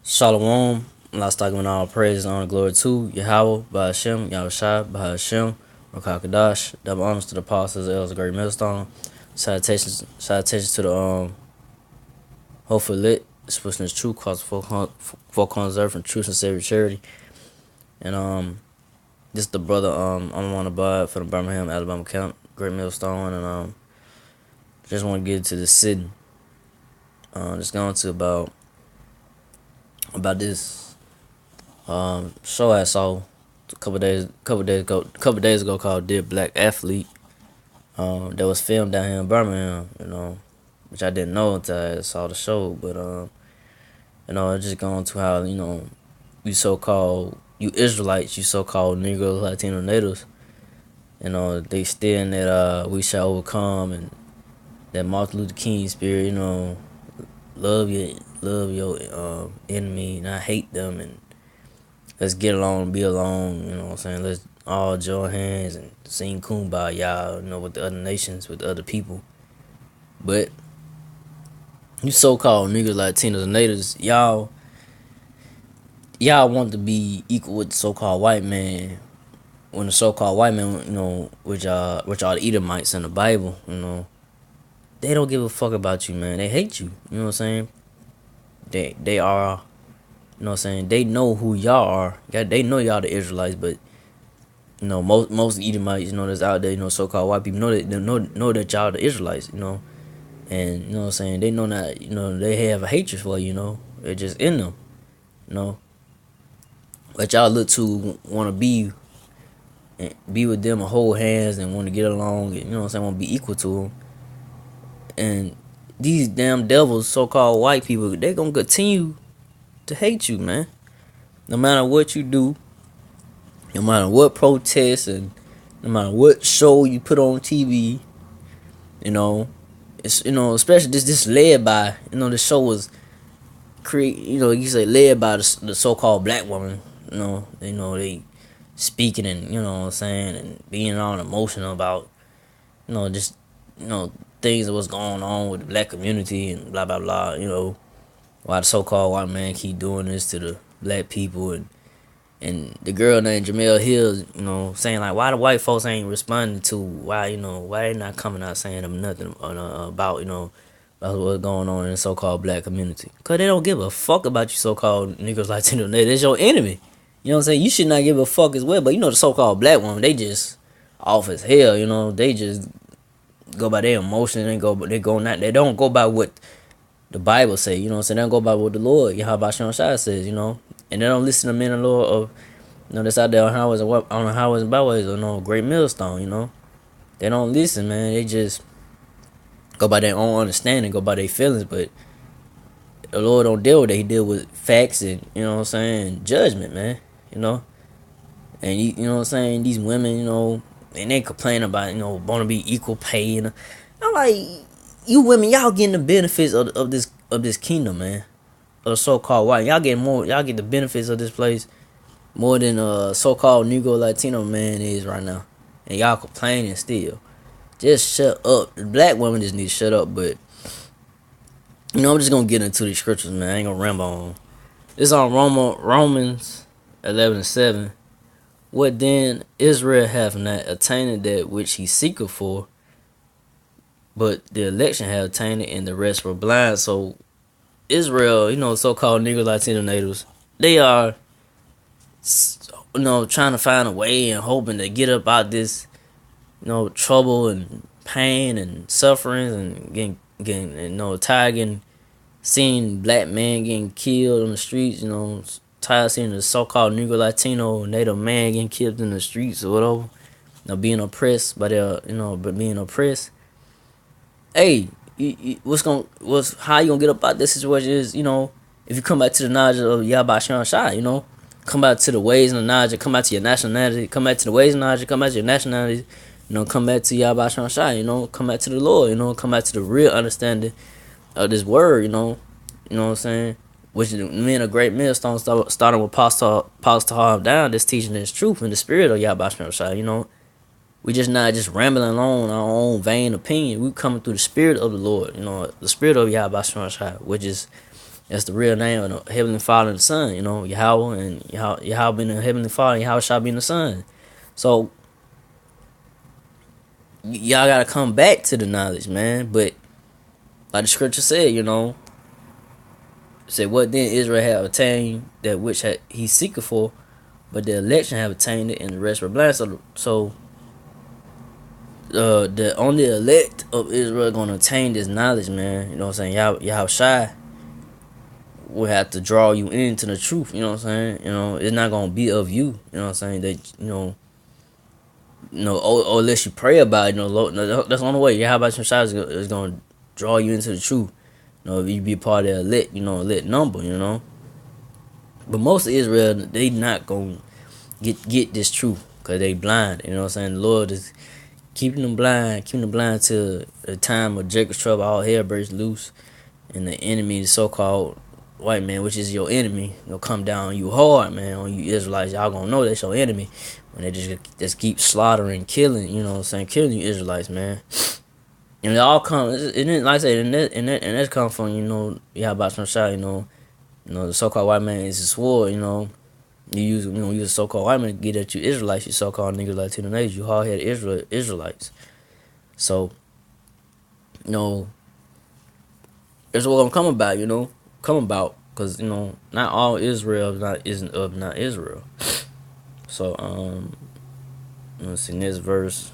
Shalom. Let's talk about all praise and honor, glory to Yahweh, Bahashem, Yahushua, Bahashem, Rakakadash. Double honors to the apostles, elders, great millstone. Salutations to the hopefully lit, expressing the truth, cause for conserve and truth and savior charity. And this is the brother I'm on the bud for the Birmingham, Alabama camp, great millstone, and just want to get into the sitting. Just going to about this show I saw a couple days ago called Dear Black Athlete that was filmed down here in Birmingham, which I didn't know until I saw the show. But it's just going to how, you Israelites, you so-called Negroes, Latino natives, they still in that we shall overcome and that Martin Luther King spirit, love your enemy, not hate them, and let's get along, be alone. You know what I'm saying? Let's all join hands and sing kumbaya, with the other nations, with the other people. But you so-called niggas, Latinos, and natives, y'all want to be equal with the so-called white man. When the so-called white man, which are the Edomites in the Bible, they don't give a fuck about you, man. They hate you. You know what I'm saying? They are, you know what I'm saying? They know who y'all are. They know y'all the Israelites, but most Edomites, that's out there, so-called white people know that y'all the Israelites, and you know what I'm saying? They know that, they have a hatred for you, They're just in them, But y'all look to want to be with them and hold hands and want to get along, and, want to be equal to them. And these damn devils, so-called white people, they gonna continue to hate you, man. No matter what you do, no matter what protest, and no matter what show you put on TV, it's especially this led by, the show was you say led by the so-called black woman, they speaking and what I'm saying, and being all emotional about just things that was going on with the black community and blah blah blah, why the so-called white man keep doing this to the black people, and the girl named Jamel Hill, saying like, why the white folks ain't responding to why they not coming out saying them nothing about what's going on in the so-called black community, cause they don't give a fuck about you so-called niggas, Latino. That's your enemy. You know what I'm saying? You should not give a fuck as well, but the so-called black woman, they just off as hell. They just go by their emotions. They don't go by what the Bible say, They don't go by what the Lord Yahweh Shai says, and they don't listen to men and Lord of that's out there on highways and byways, or great millstone, They don't listen, man. They just go by their own understanding, go by their feelings, but the Lord don't deal with it. He deal with facts and judgment, man. And you know what I'm saying, these women, and they complain about want to be equal pay, and I'm like, you women, y'all getting the benefits of this kingdom, man, of the so-called white. Y'all get the benefits of this place more than so-called Negro Latino man is right now, and y'all complaining still. Just shut up. The black women just need to shut up. But I'm just gonna get into these scriptures, man. I ain't gonna ramble on. This on Romans 11:7. What then? Israel hath not attained that which he seeketh for, but the election have attained it, and the rest were blind. So Israel, so-called Negro Latino natives, they are, trying to find a way and hoping to get up out this, trouble and pain and sufferings, and getting tired getting seeing black men getting killed on the streets, tired of seeing the so-called Negro Latino Native man getting killed in the streets or whatever, being oppressed by their, but being oppressed. Hey, how you gonna get up out this situation is, if you come back to the knowledge of Yahweh Shai, come back to the ways and the knowledge, come back to your nationality, come back to the ways and knowledge, come back to your nationality, come back to Yahweh Shai, come back to the Lord, come back to the real understanding of this word, you know what I'm saying? Which men a great millstone, starting with Apostle down, this teaching this truth in the spirit of Yahweh Shai, We just not just rambling along our own vain opinion. We coming through the spirit of the Lord, the spirit of Yahweh Shai, which is That's the real name of the Heavenly Father and the Son. Yahweh and Yahweh being the Heavenly Father, and Yahweh shall be the Son. So y'all gotta come back to the knowledge, man. But like the scripture said, say what then Israel have attained that which he seeketh for, but the election have attained it, and the rest were blind. So the only elect of Israel gonna attain this knowledge, man. You know what I'm saying? Y'all shy will have to draw you into the truth. You know what I'm saying? It's not gonna be of you. You know what I'm saying? That or unless you pray about it. Lord, that's the only way. Yeah, how about your shy is gonna draw you into the truth. If you be part of the elect, elect number. But most of Israel, they not gonna get this truth because they blind. You know what I'm saying? The Lord is keeping them blind till the time of Jacob's trouble, all hell breaks loose, and the enemy, the so-called white man, which is your enemy, will come down on you hard, man, on you Israelites. Y'all gonna know that's your enemy when they just keep slaughtering, killing, killing you Israelites, man. And it all comes, like I said, and that come from, y'all about some shot, the so-called white man is a sword, You use a so-called white man to get at you Israelites, you so-called niggas Latino niggas, you hard-headed Israelites. So, that's what I'm coming about, because not all Israel isn't of not Israel. So let's see this verse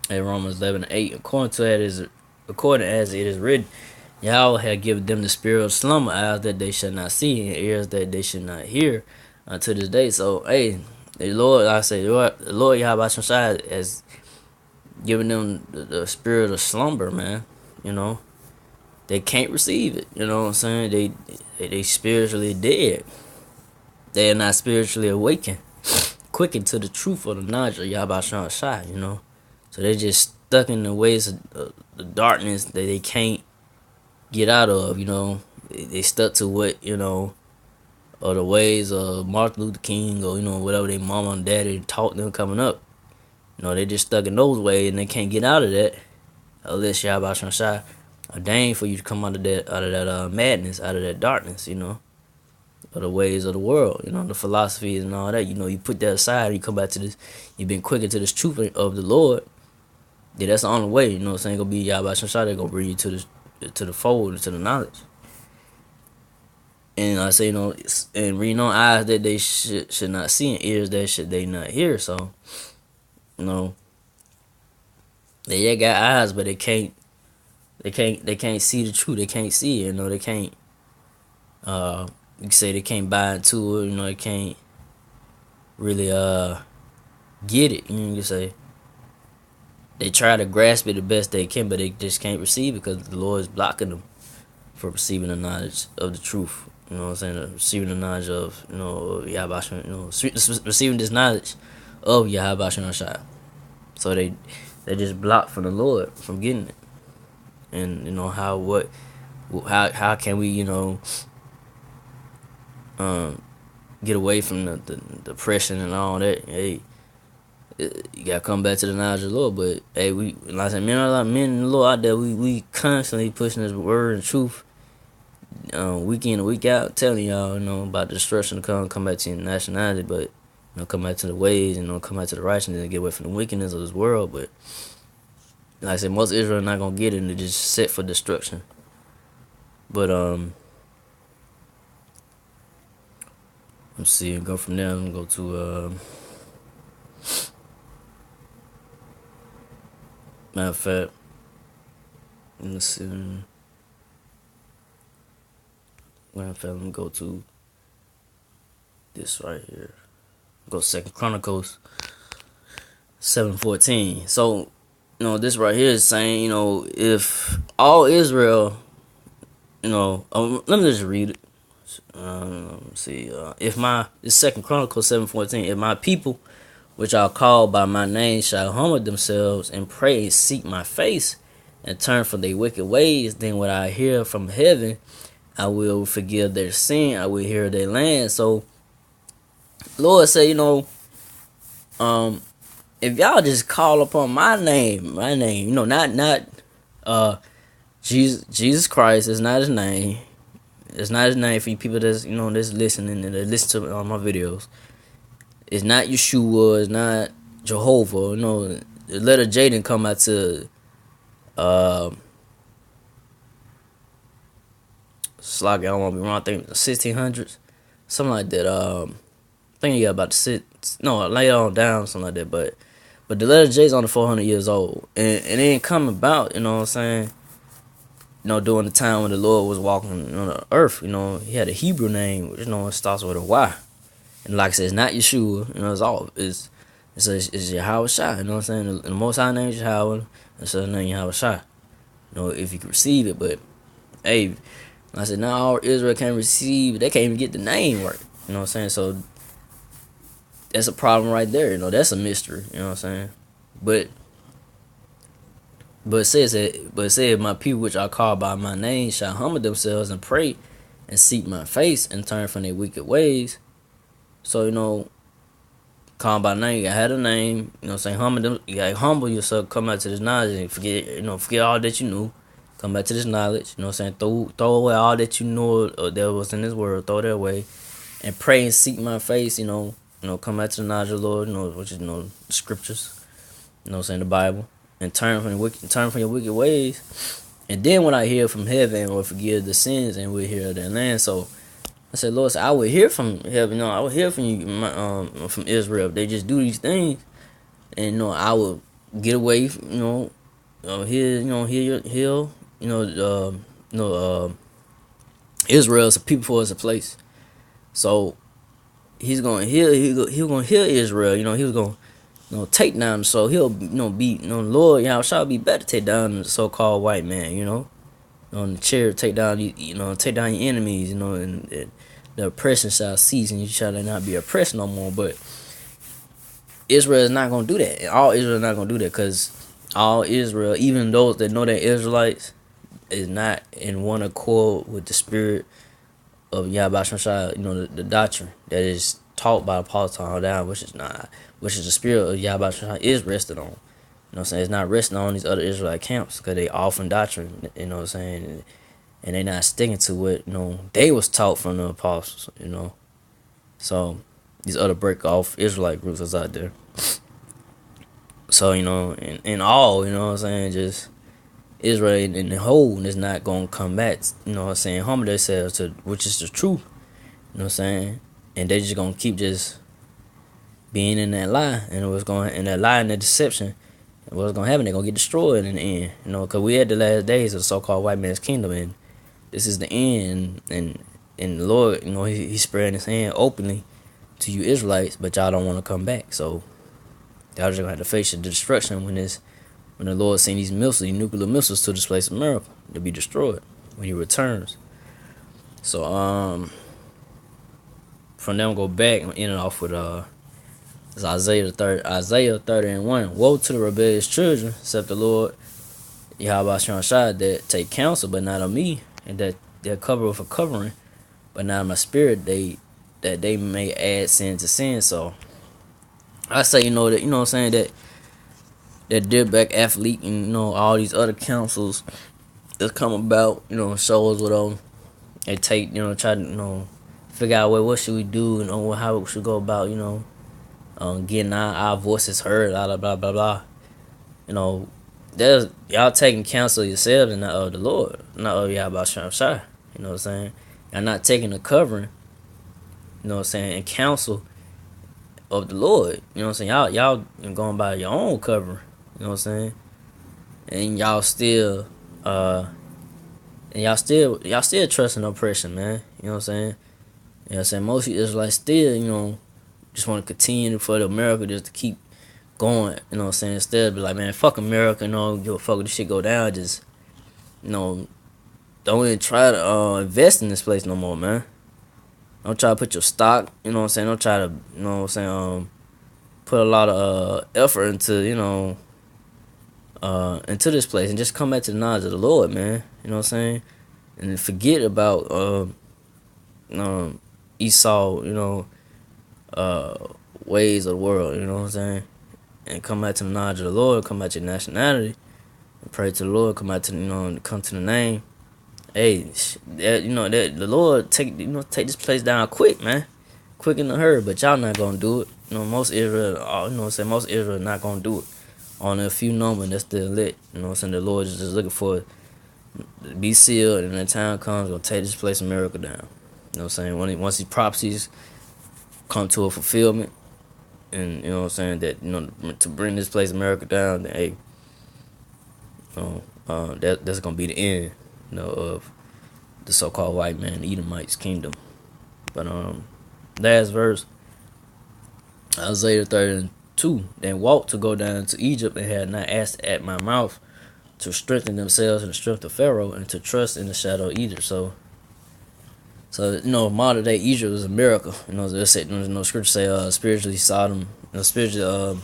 in Romans 11:8. According as it is written, Yahweh had given them the spirit of slumber, eyes that they should not see, and ears that they should not hear, unto this day. So, hey, the Lord, the Lord Yahweh Shai has given them the spirit of slumber, man. They can't receive it. You know what I'm saying? They spiritually dead. They are not spiritually awakened, quickened to the truth of the knowledge of Yahweh Shai. So they just stuck in the ways of the darkness that they can't get out of. They stuck to what or the ways of Martin Luther King, or whatever their mama and daddy taught them coming up. They just stuck in those ways, and they can't get out of that unless Yahweh Shai ordained for you to come out of that madness, out of that darkness, of the ways of the world, the philosophies and all that. You put that aside and you come back to this. You've been quickened to this truth of the Lord. Yeah, that's the only way. You know what I'm saying? Gonna be Yahweh Shai. They're gonna bring you to the fold, to the knowledge. And I say, and reading on eyes that they should not see, and ears that should they not hear. So, they got eyes, but they can't see the truth. They can't see it. They can't. You can say they can't buy into it. They can't really get it. You can say they try to grasp it the best they can, but they just can't receive it because the Lord is blocking them from receiving the knowledge of the truth. You know what I'm saying? Receiving the knowledge of Yahweh. Receiving this knowledge of Yahweh Shai. So they just blocked from the Lord from getting it. And how can we get away from the depression and all that? Hey, you gotta come back to the knowledge of the Lord. But hey, like I said, men in the Lord out there, we constantly pushing this word and truth, week in and week out, telling y'all about the destruction to come back to your nationality, but come back to the ways, come back to the righteousness and get away from the wickedness of this world. But like I said, most Israel not gonna get it, and they're just set for destruction. But let's see, and go from there. I'm gonna go to matter of fact, let's see. Matter of fact, let me go to this right here. Go 2 Chronicles 7:14. So, this right here is saying, if all Israel, let me just read it. Let's see. It's 2 Chronicles 7:14. If my people, which are called by my name, shall humble themselves and pray and seek my face and turn from their wicked ways, then when I hear from heaven, I will forgive their sin. I will heal their land. So, Lord say, if y'all just call upon my name, not Jesus Christ is not his name. It's not his name for you people that's that's listening and that listen to all my videos. It's not Yeshua. It's not Jehovah. The letter J didn't come out to Slock. I don't want to be wrong. I think the 1600s, something like that. I think you got about later on down something like that. But the letter J is only 400 years old, and it ain't come about. You know what I'm saying? During the time when the Lord was walking on the earth, he had a Hebrew name, which it starts with a Y. And like I said, it's not Yeshua. It's Yahweh Shai. You know what I'm saying? The Most High name is Yahweh. That's the name Yahweh Shai. If you can receive it, but hey, like I said, not all Israel can receive. They can't even get the name right. You know what I'm saying? So that's a problem right there. That's a mystery. You know what I'm saying? But it says my people which are called by my name shall humble themselves and pray and seek my face and turn from their wicked ways. So call by name, you gotta have a name, saying you gotta humble yourself, come back to this knowledge and forget all that you knew. Come back to this knowledge, saying throw away all that you know that was in this world, throw that away. And pray and seek my face, come back to the knowledge of the Lord, which is the scriptures, saying the Bible. And turn from your wicked ways, and then when I hear from heaven, will forgive the sins, and will hear their land. So I said, Lord, I will hear from heaven. I will hear from you, from Israel. If they just do these things, and I will get away. Israel is a people for us a place. So he's gonna heal. He's gonna heal Israel. He was gonna take down. So he'll be Lord, shall be better take down the so-called white man. On the chair, take down take down your enemies. And the oppression shall cease, and you shall not be oppressed no more. But Israel is not gonna do that. And all Israel is not gonna do that, because all Israel, even those that know they're Israelites, is not in one accord with the spirit of Yahweh Shai, the doctrine that is taught by the Apostle down, which is the spirit of Yahweh Shai is rested on. It's not resting on these other Israelite camps, because they often doctrine, and they not sticking to what, they was taught from the apostles, So these other break off Israelite groups that's out there. So, in all, just Israel in the whole is not gonna come back, humble themselves to which is the truth. And they just gonna keep just being in that lie, and that lie and that deception, and what's gonna happen, they're gonna get destroyed in the end. Because we had the last days of the so-called white man's kingdom, and this is the end. And the Lord, he's spreading his hand openly to you Israelites, but y'all don't want to come back. So y'all just gonna have to face the destruction when the Lord sends these nuclear missiles to displace America to be destroyed when he returns. So from them go back and end it off with it's Isaiah 30:1. Woe to the rebellious children, except the Lord Yahweh Shai, that take counsel, but not of me, and that they're covered with a covering, but not of my spirit, that they may add sin to sin. So I say, that what I'm saying, that Deerback athlete and all these other councils that come about, shows what they take, try to figure out what should we do, how we should go about, getting our voices heard, blah blah blah blah. There's y'all taking counsel yourselves and not of the Lord, not of y'all about Shai. You know what I'm saying? Y'all not taking the covering, and counsel of the Lord. You know what I'm saying? Y'all going by your own covering. You know what I'm saying? And y'all still trusting oppression, man. You know what I'm saying? You know what I'm saying? Most of you Israelites still, just want to continue for America just to keep going, you know what I'm saying? Instead of be like, man, fuck America, give a fuck if this shit go down, just, don't even try to invest in this place no more, man. Don't try to put your stock, you know what I'm saying? Don't try to, put a lot of effort into, into this place, and just come back to the knowledge of the Lord, man. You know what I'm saying? And forget about Esau, ways of the world, you know what I'm saying? And come back to the knowledge of the Lord, come back to your nationality, Pray to the Lord, come out to come to the name. Hey, that the Lord take this place down quick, man, quick in the hurry. But y'all not gonna do it. Most Israel, most Israel not gonna do it. Only a few number that's still lit. The Lord is just looking for it to be sealed, and the time comes, gonna take this place of miracle down. Once these prophecies come to a fulfillment, and that to bring this place of miracle down, then hey, that's gonna be the end, of the so-called white man, Edomites kingdom. But last verse, Isaiah 32, then walked to go down to Egypt and had not asked at my mouth to strengthen themselves in the strength of Pharaoh and to trust in the shadow of Egypt. So modern day Egypt is a miracle. They say, scripture say, spiritually Sodom, spiritually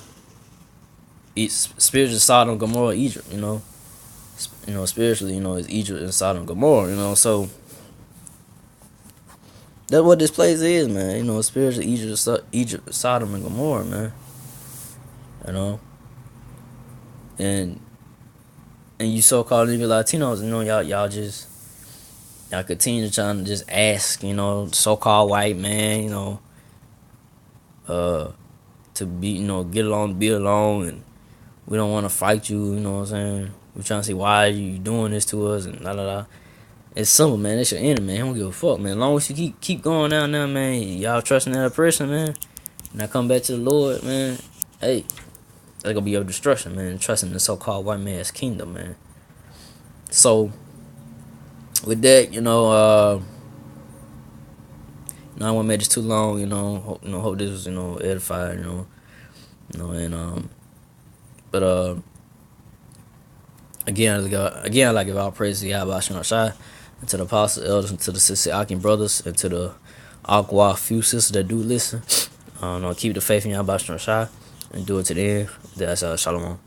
Sodom, Gomorrah, Egypt. Spiritually, is Egypt and Sodom, Gomorrah. So that's what this place is, man. Spiritually Egypt, Sodom, and Gomorrah, man. And you so-called Latinos, y'all continue trying to just ask, so-called white man, to be, get along, be along, and we don't want to fight you, you know what I'm saying? We're trying to see why you doing this to us, and la. It's simple, man. That's your enemy, man. I don't give a fuck, man. As long as you keep going down there, man, y'all trusting that oppression, man, and I come back to the Lord, man, hey, that's gonna be your destruction, man. Trusting the so-called white man's kingdom, man. So, with that, I don't want to make this too long, hope this was, edifying, but again, I like to give all praise to Yahweh Shai, and to the apostle elders, and to the sister Akin brothers, and to the Aqua few sisters that do listen. Keep the faith in Yahweh Shai, and do it to the end. That's Shalom.